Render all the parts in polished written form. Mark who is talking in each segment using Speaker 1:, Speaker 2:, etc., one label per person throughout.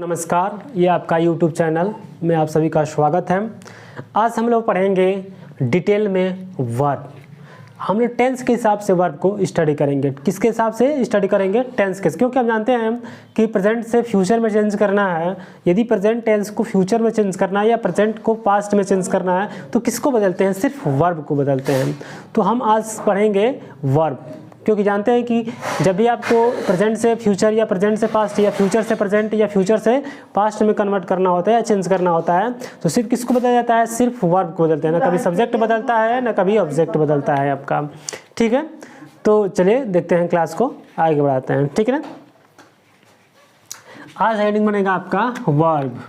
Speaker 1: नमस्कार, ये आपका YouTube चैनल में आप सभी का स्वागत है। आज हम लोग पढ़ेंगे डिटेल में वर्ब। हम लोग टेंस के हिसाब से वर्ब को स्टडी करेंगे। किसके हिसाब से स्टडी करेंगे? टेंस के, क्योंकि हम जानते हैं कि प्रेजेंट से फ्यूचर में चेंज करना है। यदि प्रेजेंट टेंस को फ्यूचर में चेंज करना है या प्रेजेंट को पास्ट में चेंज करना है तो किसको बदलते हैं? सिर्फ वर्ब को बदलते हैं। तो हम आज पढ़ेंगे वर्ब, क्योंकि जानते हैं कि जब भी आपको प्रेजेंट से फ्यूचर या प्रेजेंट से पास्ट या फ्यूचर से प्रेजेंट या फ्यूचर से पास्ट में कन्वर्ट करना होता है या चेंज करना होता है तो सिर्फ किसको बदला जाता है? सिर्फ वर्ब को बदलते हैं। ना कभी सब्जेक्ट बदलता है ना कभी ऑब्जेक्ट बदलता है आपका। ठीक है, तो चलिए देखते हैं, क्लास को आगे बढ़ाते हैं। ठीक है ना, आज हेडिंग बनेगा आपका वर्ब।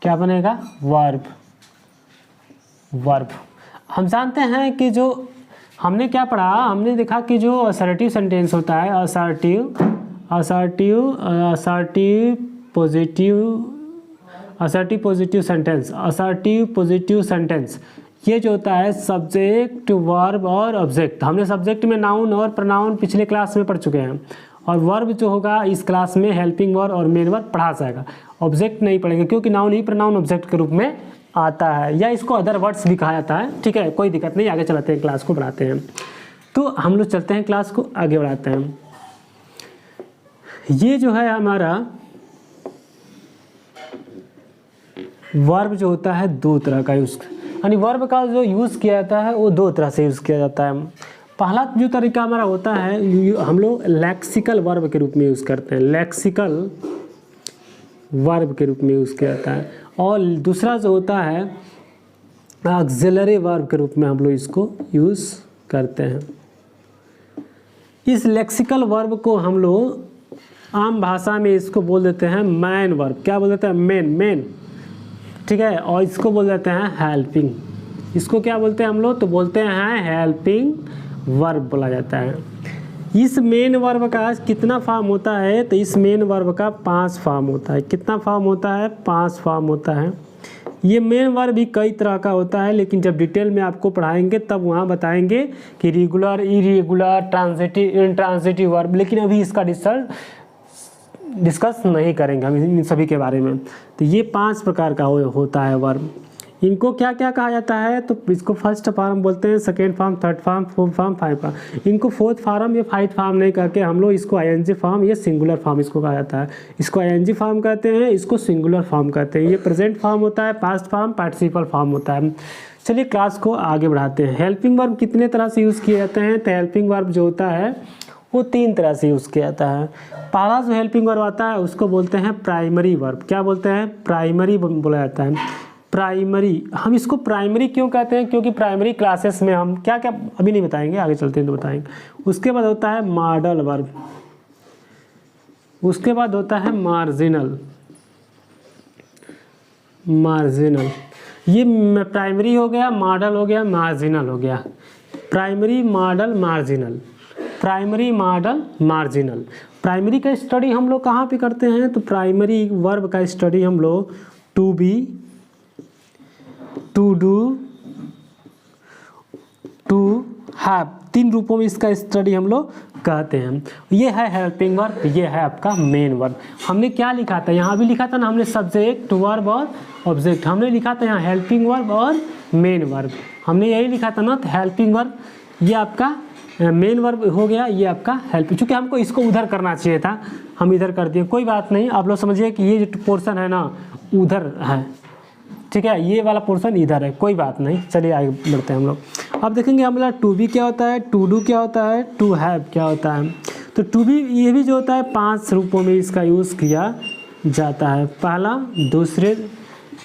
Speaker 1: क्या बनेगा? वर्ब। वर्ब हम जानते हैं कि जो हमने क्या पढ़ा, हमने देखा कि जो असर्टिव सेंटेंस होता है, असर्टिव पॉजिटिव सेंटेंस, ये जो होता है सब्जेक्ट, वर्ब और ऑब्जेक्ट। हमने सब्जेक्ट में नाउन और प्रोनाउन पिछले क्लास में पढ़ चुके हैं, और वर्ब जो होगा इस क्लास में हेल्पिंग वर्ब और मेन वर्ब पढ़ा जाएगा। ऑब्जेक्ट नहीं पढ़ेंगे क्योंकि नाउन ही प्रोनाउन ऑब्जेक्ट के रूप में आता है, या इसको अदर वर्ड्स भी कहा जाता है। ठीक है, कोई दिक्कत नहीं, आगे चलाते हैं, क्लास को बढ़ाते हैं। तो हम लोग चलते हैं, क्लास को आगे बढ़ाते हैं। ये जो है हमारा वर्ब जो होता है दो तरह का यूज़, यानी वर्ब का जो यूज़ किया जाता है वो दो तरह से यूज़ किया जाता है। पहला जो तरीका हमारा होता है हम लोग लेक्सिकल वर्ब के रूप में यूज़ करते हैं, लेक्सिकल वर्ब के रूप में यूज़ किया जाता है। और दूसरा जो होता है ऑक्सिलरी वर्ब के रूप में हम लोग इसको यूज़ करते हैं। इस लेक्सिकल वर्ब को हम लोग आम भाषा में इसको बोल देते हैं मैन वर्ब। क्या बोल देते हैं? मेन। ठीक है, और इसको बोल देते हैं हेल्पिंग। इसको क्या बोलते हैं हम लोग? तो बोलते हैं हेल्पिंग वर्ब बोला जाता है। इस मेन वर्ब का कितना फॉर्म होता है? तो इस मेन वर्ब का 5 फॉर्म होता है। कितना फॉर्म होता है? 5 फॉर्म होता है। ये मेन वर्ब भी कई तरह का होता है, लेकिन जब डिटेल में आपको पढ़ाएंगे तब वहाँ बताएंगे कि regular, irregular, transitive, intransitive verb. लेकिन अभी इसका डिस्कस नहीं करेंगे हम इन सभी के बारे में। तो ये 5 प्रकार का होता है वर्ब। इनको क्या क्या कहा जाता है? तो इसको फर्स्ट फॉर्म बोलते हैं, second form, third form, fourth form, 5 form. इनको फोर्थ फॉर्म या 5 फॉर्म नहीं करके हम लोग इसको आईएनजी फॉर्म या सिंगुलर फॉर्म इसको कहा जाता है। इसको आईएनजी फॉर्म कहते हैं, इसको सिंगुलर फॉर्म कहते हैं। ये प्रेजेंट फॉर्म होता है, पास्ट फॉर्म, पार्टिसिपल फॉर्म होता है। चलिए क्लास को आगे बढ़ाते हैं। हेल्पिंग वर्ब कितने तरह से यूज़ किए जाते हैं? तो हेल्पिंग वर्ब जो होता है वो 3 तरह से यूज़ किया जाता है। पहला जो हेल्पिंग वर्ब आता है उसको बोलते हैं प्राइमरी वर्ब। क्या बोलते हैं? प्राइमरी बोला जाता है। प्राइमरी, हम इसको प्राइमरी क्यों कहते हैं? क्योंकि प्राइमरी क्लासेस में हम क्या क्या अभी नहीं बताएंगे, आगे चलते हैं तो बताएंगे। उसके बाद होता है मॉडल वर्ब, उसके बाद होता है मार्जिनल। ये प्राइमरी हो गया, मॉडल हो गया, मार्जिनल हो गया। Primary, model, marginal. Primary, model, marginal. Primary का स्टडी हम लोग कहाँ पे करते हैं? तो प्राइमरी वर्ब का स्टडी हम लोग to be, to do, to have, 3 रूपों में इसका स्टडी हम लोग कहते हैं। ये है हेल्पिंग वर्ब, ये है आपका मेन वर्ब। हमने क्या लिखा था? यहाँ भी लिखा था ना हमने सब्जेक्ट, वर्ब और ऑब्जेक्ट। हमने लिखा था यहाँ हेल्पिंग वर्ब और मेन वर्ब, हमने यही लिखा था ना। तो हेल्पिंग वर्ब ये आपका मेन वर्ब हो गया, ये आपका हेल्प। चूँकि हमको इसको उधर करना चाहिए था, हम इधर कर दिए, कोई बात नहीं। आप लोग समझिए कि ये जो पोर्शन है ना उधर है, ठीक है, ये वाला पोर्शन इधर है, कोई बात नहीं। चलिए आगे बढ़ते हैं हम लोग। अब देखेंगे हम लोग टू बी क्या होता है, टू डू क्या होता है, टू हैव क्या होता है। तो टू बी ये भी जो होता है 5 रूपों में इसका यूज़ किया जाता है। पहला, दूसरे,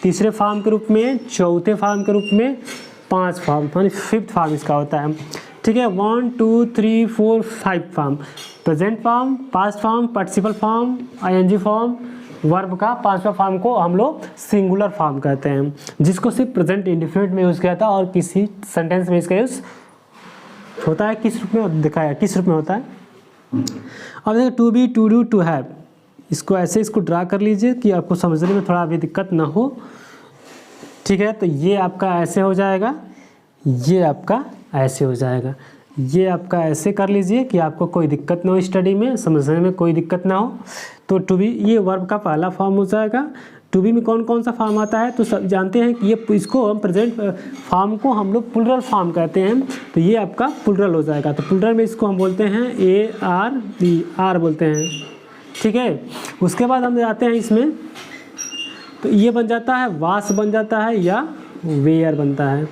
Speaker 1: तीसरे फॉर्म के रूप में, चौथे फॉर्म के रूप में, 5 फॉर्म, यानी 5th फॉर्म इसका होता है। ठीक है, 1 2 3 4 5 form. Present form, past form, participle form, ING form. Verb का 5वां फॉर्म को हम लोग सिंगुलर फॉर्म कहते हैं, जिसको सिर्फ प्रेजेंट इंडिफिनिट में यूज़ किया था और किसी सेंटेंस में इसका यूज़ होता है। किस रूप में दिखाया, किस रूप में होता है? अब देखिए to be, to do, to have, इसको ऐसे इसको ड्रा कर लीजिए कि आपको समझने में थोड़ा अभी दिक्कत ना हो। ठीक है, तो ये आपका ऐसे हो जाएगा, ये आपका ऐसे हो जाएगा। ये आपका ऐसे कर लीजिए कि आपको कोई दिक्कत ना हो, स्टडी में समझने में कोई दिक्कत ना हो। तो टू बी ये वर्ब का पहला फॉर्म हो जाएगा। टू बी में कौन कौन सा फॉर्म आता है तो सब जानते हैं कि ये इसको हम प्रेजेंट फॉर्म को हम लोग प्लुरल फॉर्म कहते हैं। तो ये आपका प्लुरल हो जाएगा। तो प्लुरल में इसको हम बोलते हैं AR बोलते हैं, ठीक है। उसके बाद हम जाते हैं इसमें, तो ये बन जाता है वास बन जाता है या वेयर बनता है।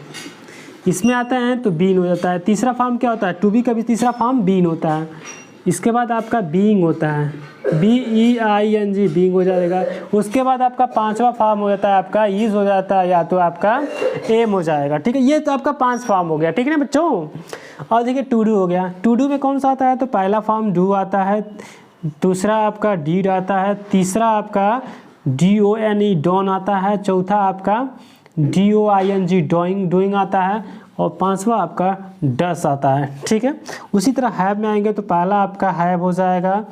Speaker 1: इसमें आता है तो बीन हो जाता है। तीसरा फॉर्म क्या होता है, टू बी का भी तीसरा फॉर्म बीन होता है। इसके बाद आपका बीइंग होता है, BEING बीइंग हो जाएगा। उसके बाद आपका पांचवा फॉर्म हो जाता है आपका इज हो जाता है या तो आपका एम हो जाएगा, ठीक है। ये तो आपका 5 फॉर्म हो गया, ठीक है ना बच्चों। और देखिए टू डू हो गया। टू डू में कौन सा आता है तो पहला फॉर्म डू आता है, दूसरा आपका डीड आता है, तीसरा आपका DONE डॉन आता है, चौथा आपका DOING डूइंग आता है, और पांचवा आपका डस आता है, ठीक है। उसी तरह हैव में आएंगे तो पहला आपका हैव हो जाएगा,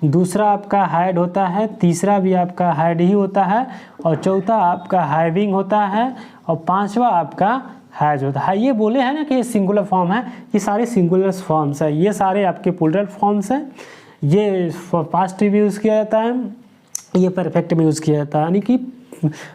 Speaker 1: दूसरा आपका हैड होता है, तीसरा भी आपका हैड ही होता है, और चौथा आपका हैविंग होता है, और पांचवा आपका हैज होता है। ये बोले हैं ना कि ये सिंगुलर फॉर्म है, ये सारे सिंगुलर फॉर्म्स है, ये सारे आपके प्लुरल फॉर्म्स हैं। ये पास्ट में यूज़ किया जाता है, ये परफेक्ट में यूज़ किया जाता है, यानी कि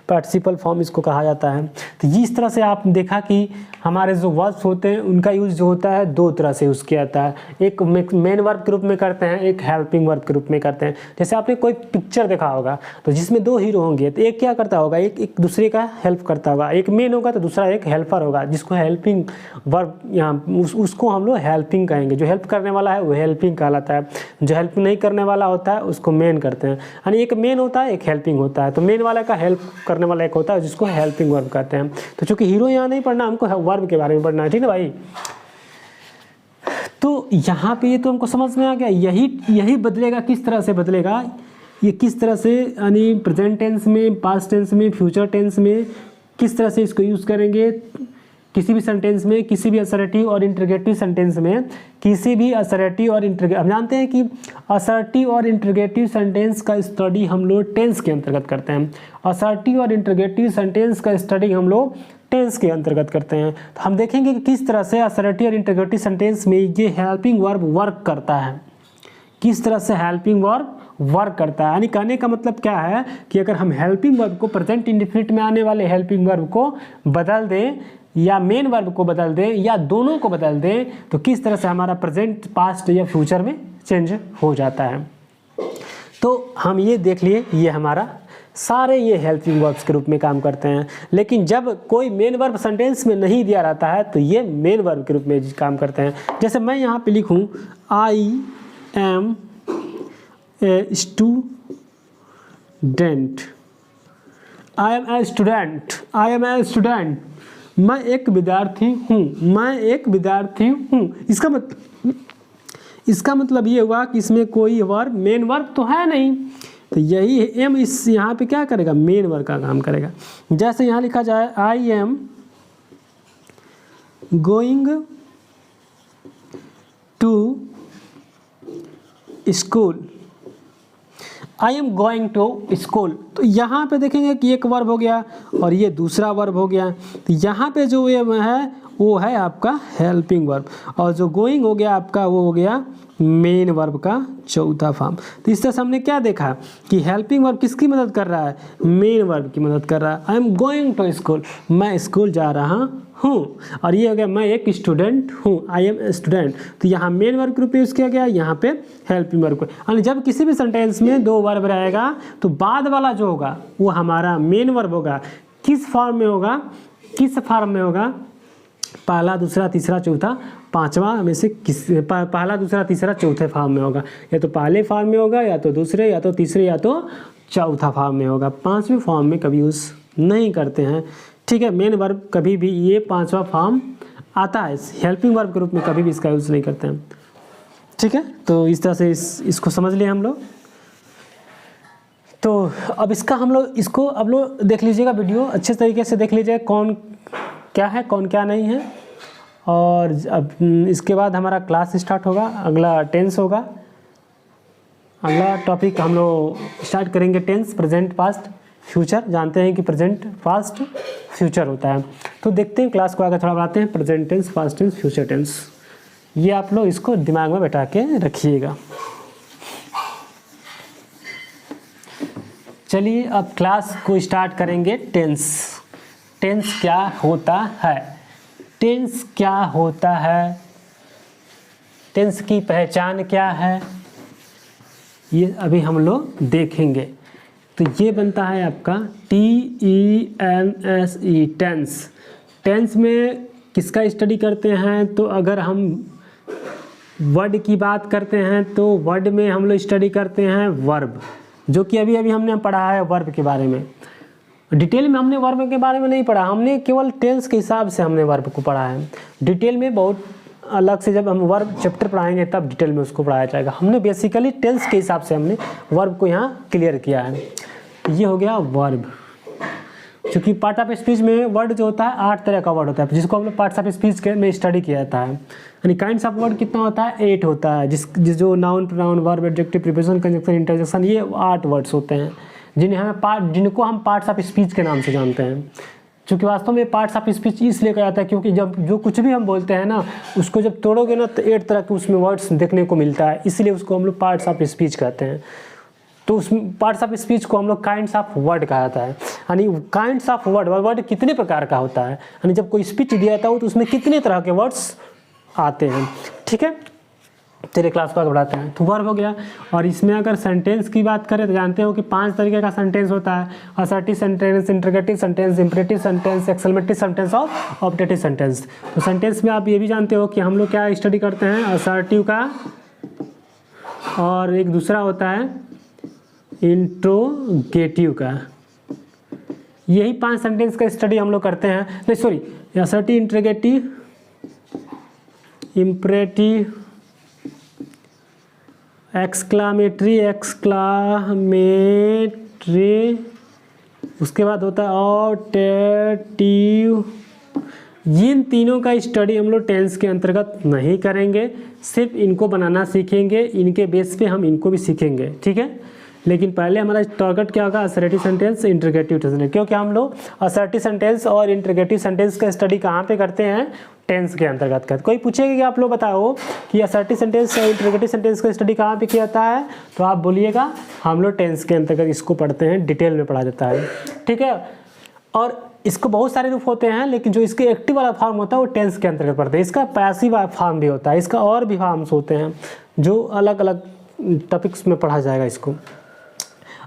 Speaker 1: पार्टिसिपल फॉर्म इसको कहा जाता है। तो इस तरह से आप देखा कि हमारे जो वर्ब्स होते हैं उनका यूज़ जो होता है दो तरह से यूज़ किया जाता है। एक मेन वर्ब के रूप में करते हैं, एक हेल्पिंग वर्ब के रूप में करते हैं। जैसे आपने कोई पिक्चर देखा होगा तो जिसमें 2 हीरो होंगे तो एक क्या करता होगा, एक दूसरे का हेल्प करता होगा, एक मेन होगा तो दूसरा एक हेल्पर होगा, जिसको हेल्पिंग वर्ब यहाँ उसको हम लोग हेल्पिंग कहेंगे। जो हेल्प करने वाला है वो हेल्पिंग कहलाता है, जो हेल्प नहीं करने वाला होता है उसको मेन करते हैं। यानी एक मेन होता है एक हेल्पिंग होता है। तो मेन वाला का हेल्प करने वाला एक होता है जिसको हेल्पिंग वर्ब कहते हैं। तो चूंकि हीरो यहाँ नहीं पढ़ना, हमको वर्ब के बारे में पढ़ना है, ठीक है भाई। तो यहाँ पे ये तो हमको समझ में आ गया। यही बदलेगा, किस तरह से बदलेगा, ये किस तरह से, यानी प्रेजेंट टेंस में, पास्ट टेंस में, फ्यूचर टेंस में किस तरह से इसको यूज़ करेंगे। किसी भी सेंटेंस में, किसी भी असर्टिव और इंटरोगेटिव सेंटेंस में, किसी भी असर्टिव और हम जानते हैं कि असर्टिव और इंटरोगेटिव सेंटेंस का स्टडी हम लोग टेंस के अंतर्गत करते हैं। असर्टिव और इंटरोगेटिव सेंटेंस का स्टडी हम लोग टेंस के अंतर्गत करते हैं। तो हम देखेंगे कि किस तरह से असर्टिव और इंटरोगेटिव सेंटेंस में ये हेल्पिंग वर्ब वर्क करता है, किस तरह से हेल्पिंग वर्ब वर्क करता है। यानी कहने का मतलब क्या है कि अगर हम हेल्पिंग वर्ब को प्रेजेंट इंडेफिनिट में आने वाले हेल्पिंग वर्ब को बदल दें या मेन वर्ब को बदल दें या दोनों को बदल दें तो किस तरह से हमारा प्रेजेंट, पास्ट या फ्यूचर में चेंज हो जाता है। तो हम ये देख लिए, ये हमारा सारे ये हेल्पिंग वर्ब्स के रूप में काम करते हैं। लेकिन जब कोई मेन वर्ब सेंटेंस में नहीं दिया रहता है तो ये मेन वर्ब के रूप में काम करते हैं। जैसे मैं यहाँ पे लिखूँ I am a student, I am a student, I am a student, मैं एक विद्यार्थी हूँ, मैं एक विद्यार्थी हूँ। इसका मतलब ये हुआ कि इसमें कोई वर्ब, मेन वर्ब तो है नहीं। तो यही एम इस यहाँ पे क्या करेगा, मेन वर्ब का काम करेगा। जैसे यहाँ लिखा जाए I am going to school, I am going to school. तो यहाँ पे देखेंगे कि एक वर्ब हो गया और ये दूसरा वर्ब हो गया। तो यहाँ पे जो ये है वो है आपका हेल्पिंग वर्ब, और जो गोइंग हो गया आपका वो हो गया मेन वर्ब का चौथा फॉर्म। तो इस तरह से हमने क्या देखा कि हेल्पिंग वर्ब किसकी मदद कर रहा है, मेन वर्ब की मदद कर रहा है। I am going to school, मैं स्कूल जा रहा हूँ। और ये हो गया मैं एक स्टूडेंट हूँ, आई एम ए स्टूडेंट। तो यहाँ मेन वर्ब के रूप में यूज़ किया गया, यहाँ पे हेल्पिंग वर्ब को। यानी जब किसी भी सेंटेंस में 2 वर्ब रहेगा तो बाद वाला जो होगा वो हमारा मेन वर्ब होगा। किस फॉर्म में होगा, किस फॉर्म में होगा, पहला, दूसरा, तीसरा, चौथा, पांचवा में से किस, पहला, दूसरा, तीसरा, चौथे फॉर्म में होगा। या तो पहले फॉर्म में होगा, या तो दूसरे, या तो तीसरे, या तो चौथा फॉर्म में होगा। 5वें फॉर्म में कभी यूज़ नहीं करते हैं, ठीक है। मेन वर्ब कभी भी ये 5वां फॉर्म आता है, हेल्पिंग वर्ब के रूप में कभी भी इसका यूज़ नहीं करते हैं, ठीक है। तो इस तरह से इसको समझ लिए हम लोग। तो अब इसका हम लोग इसको अब लोग देख लीजिएगा, वीडियो अच्छे तरीके से देख लीजिएगा कौन क्या है कौन क्या नहीं है। और अब इसके बाद हमारा क्लास स्टार्ट होगा, अगला टेंस होगा। अगला टॉपिक हम लोग स्टार्ट करेंगे टेंस, प्रेजेंट, पास्ट, फ्यूचर। जानते हैं कि प्रेजेंट, पास्ट, फ्यूचर होता है। तो देखते हैं क्लास को आगे थोड़ा बढ़ाते हैं, present tense, past tense, future tense. ये आप लोग इसको दिमाग में बैठा के रखिएगा। चलिए अब क्लास को स्टार्ट करेंगे। टेंस, टेंस क्या होता है, टेंस क्या होता है, टेंस की पहचान क्या है, ये अभी हम लोग देखेंगे। तो ये बनता है आपका TENSE, टेंस। टेंस में किसका स्टडी करते हैं, तो अगर हम वर्ड की बात करते हैं तो वर्ड में हम लोग स्टडी करते हैं वर्ब, जो कि अभी हमने पढ़ा है वर्ब के बारे में। डिटेल में हमने वर्ब के बारे में नहीं पढ़ा, हमने केवल टेंस के हिसाब से हमने वर्ब को पढ़ा है। डिटेल में बहुत अलग से जब हम वर्ब चैप्टर पढ़ाएंगे तब डिटेल में उसको पढ़ाया जाएगा। हमने बेसिकली टेंस के हिसाब से हमने वर्ब को यहाँ क्लियर किया है। ये हो गया वर्ब। क्योंकि पार्ट ऑफ स्पीच में वर्ड जो होता है 8 तरह का वर्ड होता है, जिसको हम लोग पार्ट्स ऑफ स्पीच में स्टडी किया जाता है। यानी काइंड्स ऑफ वर्ड कितना होता है, 8 होता है, जो noun, pronoun, verb, adjective, preposition, conjunction, interjection, ये 8 वर्ड्स होते हैं जिनको हम पार्ट्स ऑफ स्पीच के नाम से जानते हैं। क्योंकि वास्तव में पार्ट्स ऑफ स्पीच इसलिए कहा जाता है क्योंकि जब जो कुछ भी हम बोलते हैं ना, उसको जब तोड़ोगे ना तो 8 तरह के उसमें वर्ड्स देखने को मिलता है, इसलिए उसको हम लोग पार्ट्स ऑफ स्पीच कहते हैं। तो उस पार्ट्स ऑफ स्पीच को हम लोग काइंड्स ऑफ वर्ड कहा जाता है। यानी काइंड्स ऑफ वर्ड, वर्ड कितने प्रकार का होता है, यानी जब कोई स्पीच दिया जाता हो तो उसमें कितने तरह के वर्ड्स आते हैं। ठीक है, तेरे क्लास को आगे बढ़ाते हैं। तो वर्ब हो गया। और इसमें अगर सेंटेंस की बात करें तो जानते हो कि 5 तरीके का सेंटेंस होता है। Assertive sentence, interrogative sentence, imperative sentence, exclamative sentence और ऑब्जेक्टिव सेंटेंस। तो सेंटेंस में आप ये भी जानते हो कि हम लोग क्या स्टडी करते हैं, असर्टिव का, और एक दूसरा होता है इंट्रोगेटिव का। यही 5 सेंटेंस का स्टडी हम लोग करते हैं। नहीं sorry, assertive, interrogative, imperative, exclamatory, उसके बाद होता है ऑब्जेक्टिव। इन तीनों का स्टडी हम लोग टेंस के अंतर्गत नहीं करेंगे, सिर्फ इनको बनाना सीखेंगे, इनके बेस पे हम इनको भी सीखेंगे। ठीक है, लेकिन पहले हमारा टारगेट क्या होगा, असर्टिव सेंटेंस, इंटरोगेटिव सेंटेंस। क्योंकि हम लोग असर्टिव सेंटेंस और इंटरोगेटिव सेंटेंस का स्टडी कहाँ पे करते हैं, टेंस के अंतर्गत करते। कोई पूछेगा कि आप लोग बताओ कि असर्टिव सेंटेंस और इंटरोगेटिव सेंटेंस का स्टडी कहाँ पे किया जाता है, तो आप बोलिएगा हम लोग टेंस के अंतर्गत इसको पढ़ते हैं, डिटेल में पढ़ा जाता है। ठीक है, और इसको बहुत सारे रूप होते हैं, लेकिन जो इसके एक्टिव वाला फॉर्म होता है वो टेंस के अंतर्गत पढ़ते हैं। इसका पैसिव फॉर्म भी होता है, इसका और भी फॉर्म्स होते हैं जो अलग अलग टॉपिक्स में पढ़ा जाएगा इसको।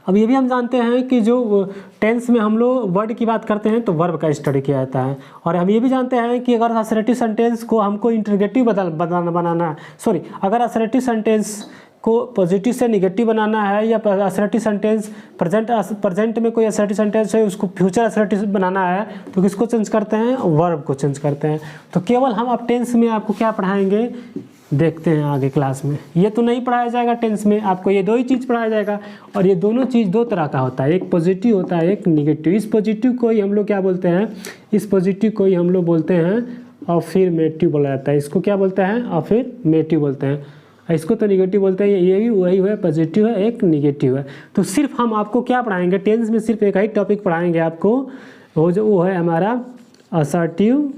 Speaker 1: अब ये भी हम जानते हैं कि जो टेंस में हम लोग वर्ड की बात करते हैं तो वर्ब का स्टडी किया जाता है। और हम ये भी जानते हैं कि अगर असर्टिव सेंटेंस को हमको इंटरोगेटिव बनाना है, सॉरी, अगर असर्टिव सेंटेंस को पॉजिटिव से निगेटिव बनाना है, या असर्टिव सेंटेंस प्रेजेंट में कोई असर्टिव सेंटेंस है उसको फ्यूचर असर्टिव बनाना है, तो किसको चेंज करते हैं, वर्ब को चेंज करते हैं। तो केवल हम अब टेंस में आपको क्या पढ़ाएंगे, देखते हैं आगे क्लास में। ये तो नहीं पढ़ाया जाएगा टेंस में, आपको ये 2 ही चीज़ पढ़ाया जाएगा। और ये दोनों चीज़ 2 तरह का होता है, एक पॉजिटिव होता है, एक निगेटिव। इस पॉजिटिव को ही हम लोग क्या बोलते हैं, इस पॉजिटिव को ही हम लोग बोलते हैं अफर्मेटिव बोला जाता है। इसको क्या बोलते हैं, अफर्मेटिव बोलते हैं। इसको तो निगेटिव बोलते हैं। ये भी वही है, पॉजिटिव है, एक निगेटिव है। तो सिर्फ हम आपको क्या पढ़ाएंगे टेंस में, सिर्फ एक ही टॉपिक पढ़ाएंगे आपको, वो है हमारा असर्टिव,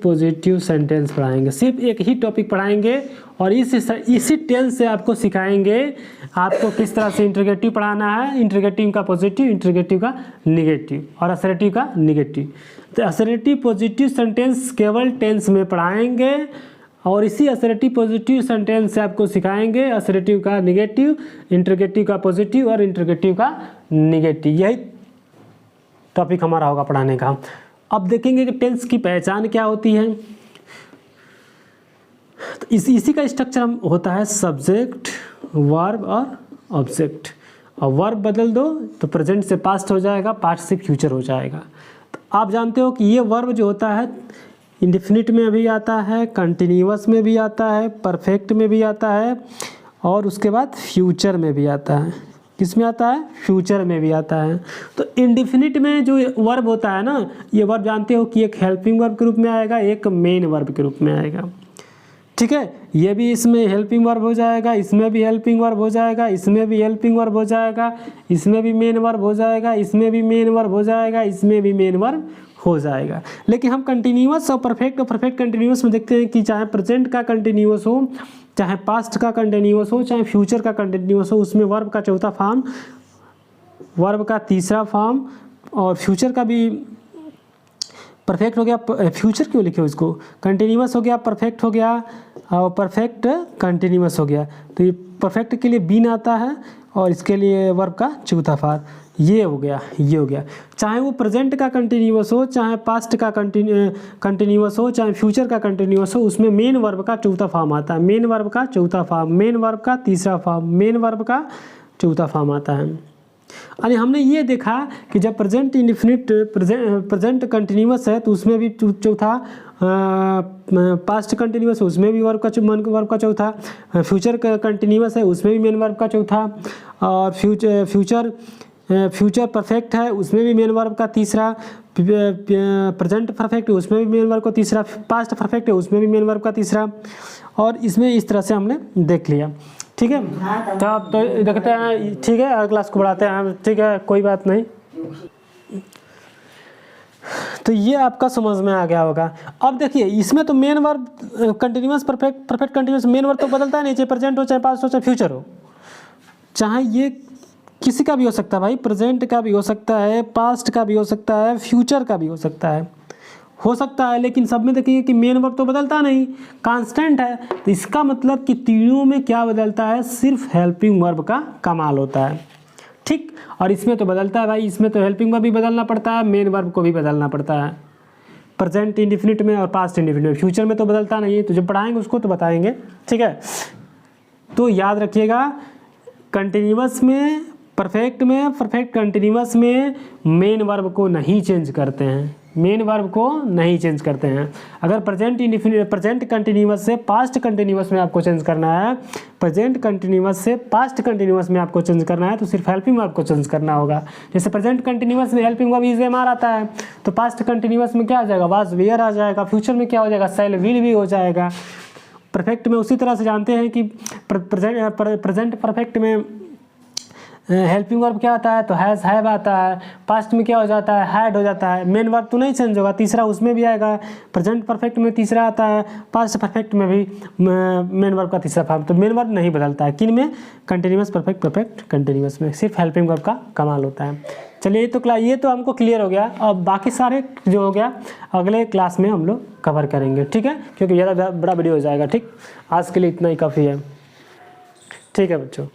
Speaker 1: पॉजिटिव सेंटेंस पढ़ाएंगे। सिर्फ एक ही टॉपिक पढ़ाएंगे और इसी टेंस से आपको सिखाएंगे आपको किस तरह से इंटरोगेटिव पढ़ाना है, इंटरोगेटिव का पॉजिटिव, इंटरोगेटिव का निगेटिव और असर्टिव का निगेटिव। तो असर्टिव पॉजिटिव सेंटेंस केवल टेंस में पढ़ाएंगे और इसी असर्टिव पॉजिटिव सेंटेंस से आपको सिखाएंगे असर्टिव का निगेटिव, इंटरोगेटिव का पॉजिटिव और इंटरोगेटिव का निगेटिव। यही टॉपिक हमारा होगा पढ़ाने का। अब देखेंगे कि टेंस की पहचान क्या होती है। तो इसी का स्ट्रक्चर होता है सब्जेक्ट, वर्ब और ऑब्जेक्ट। और वर्ब बदल दो तो प्रेजेंट से पास्ट हो जाएगा, पास्ट से फ्यूचर हो जाएगा। तो आप जानते हो कि ये वर्ब जो होता है इंडेफिनिट में भी आता है, कंटिन्यूअस में भी आता है, परफेक्ट में भी आता है और उसके बाद फ्यूचर में भी आता है। किस में आता है, फ्यूचर में भी आता है। तो इंडेफिनिट में जो वर्ब होता है ना, ये वर्ब जानते हो कि एक हेल्पिंग वर्ब के रूप में आएगा, एक मेन वर्ब के रूप में आएगा। ठीक है, ये भी इसमें हेल्पिंग वर्ब हो जाएगा, इसमें भी हेल्पिंग वर्ब हो जाएगा, इसमें भी हेल्पिंग वर्ब हो जाएगा, इसमें भी मेन वर्ब हो जाएगा, इसमें भी मेन वर्ब हो जाएगा, इसमें भी मेन वर्ब हो जाएगा। लेकिन हम कंटिन्यूअस और परफेक्ट कंटिन्यूअस में देखते हैं कि चाहे प्रेजेंट का कंटिन्यूअस हो, चाहे पास्ट का कंटिन्यूअस हो, चाहे फ्यूचर का कंटिन्यूअस हो, उसमें वर्ब का चौथा फॉर्म, वर्ब का तीसरा फॉर्म और फ्यूचर का भी परफेक्ट हो गया। फ्यूचर क्यों लिखे उसको, कंटिन्यूअस हो गया, परफेक्ट हो गया और परफेक्ट कंटिन्यूअस हो गया। तो ये परफेक्ट के लिए बीन आता है और इसके लिए वर्ब का चौथा फॉर्म, ये हो गया, ये हो गया। चाहे वो प्रेजेंट का कंटिन्यूअस हो, चाहे पास्ट का कंटिन्यूअस हो, चाहे फ्यूचर का कंटिन्यूअस हो, उसमें मेन वर्ब का चौथा फॉर्म आता है, मेन वर्ब का चौथा फॉर्म, मेन वर्ब का तीसरा फॉर्म, मेन वर्ब का चौथा फॉर्म आता है। यानी हमने ये देखा कि जब प्रेजेंट इंडेफिनिट प्रेजेंट कंटिन्यूअस है तो उसमें भी चौथा, पास्ट कंटिन्यूअस है उसमें भी वर्ब का चौथा, फ्यूचर कंटिन्यूअस है उसमें भी मेन वर्ब का चौथा, और फ्यूचर परफेक्ट है उसमें भी मेन वर्ब का तीसरा, प्रेजेंट परफेक्ट है उसमें भी मेन वर्ब का तीसरा, पास्ट परफेक्ट है उसमें भी मेन वर्ब का तीसरा, और इसमें इस तरह से हमने देख लिया। ठीक है, तो आप तो देखते हैं, ठीक है, अगला क्लास को बढ़ाते हैं, ठीक है, कोई बात नहीं। तो ये आपका समझ में आ गया होगा। अब देखिए इसमें तो main verb continuous perfect continuous main verb तो बदलता है नहीं, चाहे प्रेजेंट हो, चाहे पास्ट हो, चाहे फ्यूचर हो, चाहे ये किसी का भी हो सकता है भाई, प्रेजेंट का भी हो सकता है, पास्ट का भी हो सकता है, फ्यूचर का भी हो सकता है, लेकिन सब में देखिए कि मेन वर्ब तो बदलता नहीं, कांस्टेंट है। तो इसका मतलब कि तीनों में क्या बदलता है, सिर्फ हेल्पिंग वर्ब का कमाल होता है। ठीक, और इसमें तो बदलता है भाई, इसमें तो हेल्पिंग वर्ब भी बदलना पड़ता है, मेन वर्ब को भी बदलना पड़ता है, प्रेजेंट इंडेफिनिट में और पास्ट इंडेफिनिट में। फ्यूचर में तो बदलता नहीं है, तो जब पढ़ाएंगे उसको तो बताएंगे। ठीक है, तो याद रखिएगा कंटिन्यूअस में, परफेक्ट कंटिन्यूअस में मेन वर्ब को नहीं चेंज करते हैं, मेन वर्ब को नहीं चेंज करते हैं। अगर प्रेजेंट कंटिन्यूअस से पास्ट कंटिन्यूअस में आपको चेंज करना है, प्रेजेंट कंटिन्यूअस से पास्ट कंटिन्यूअस में आपको चेंज करना है, तो सिर्फ हेल्पिंग वर्ब को चेंज करना होगा। जैसे प्रेजेंट कंटिन्यूअस में helping verb is am are आता है, तो पास्ट कंटिन्यूअस में क्या आ जाएगा, वाज वेयर आ जाएगा, फ्यूचर में क्या हो जाएगा, शैल विल भी हो जाएगा। परफेक्ट में उसी तरह से जानते हैं कि प्रेजेंट परफेक्ट में हेल्पिंग वर्ब क्या आता है, तो हैज़ हैव आता है, पास्ट में क्या हो जाता है, हैड हो जाता है। मेन वर्ब तो नहीं चेंज होगा, तीसरा उसमें भी आएगा, प्रेजेंट परफेक्ट में तीसरा आता है, पास्ट परफेक्ट में भी मेन वर्ब का तीसरा फॉर्म। तो मेन वर्ब नहीं बदलता है, किन में, कंटिन्यूअस परफेक्ट कंटिन्यूअस में सिर्फ हेल्पिंग वर्ब का कमाल होता है। चलिए ये तो हमको क्लियर हो गया। अब बाकी सारे जो हो गया अगले क्लास में हम लोग कवर करेंगे, ठीक है, क्योंकि ज़्यादा बड़ा वीडियो हो जाएगा। ठीक, आज के लिए इतना ही काफ़ी है। ठीक है बच्चों।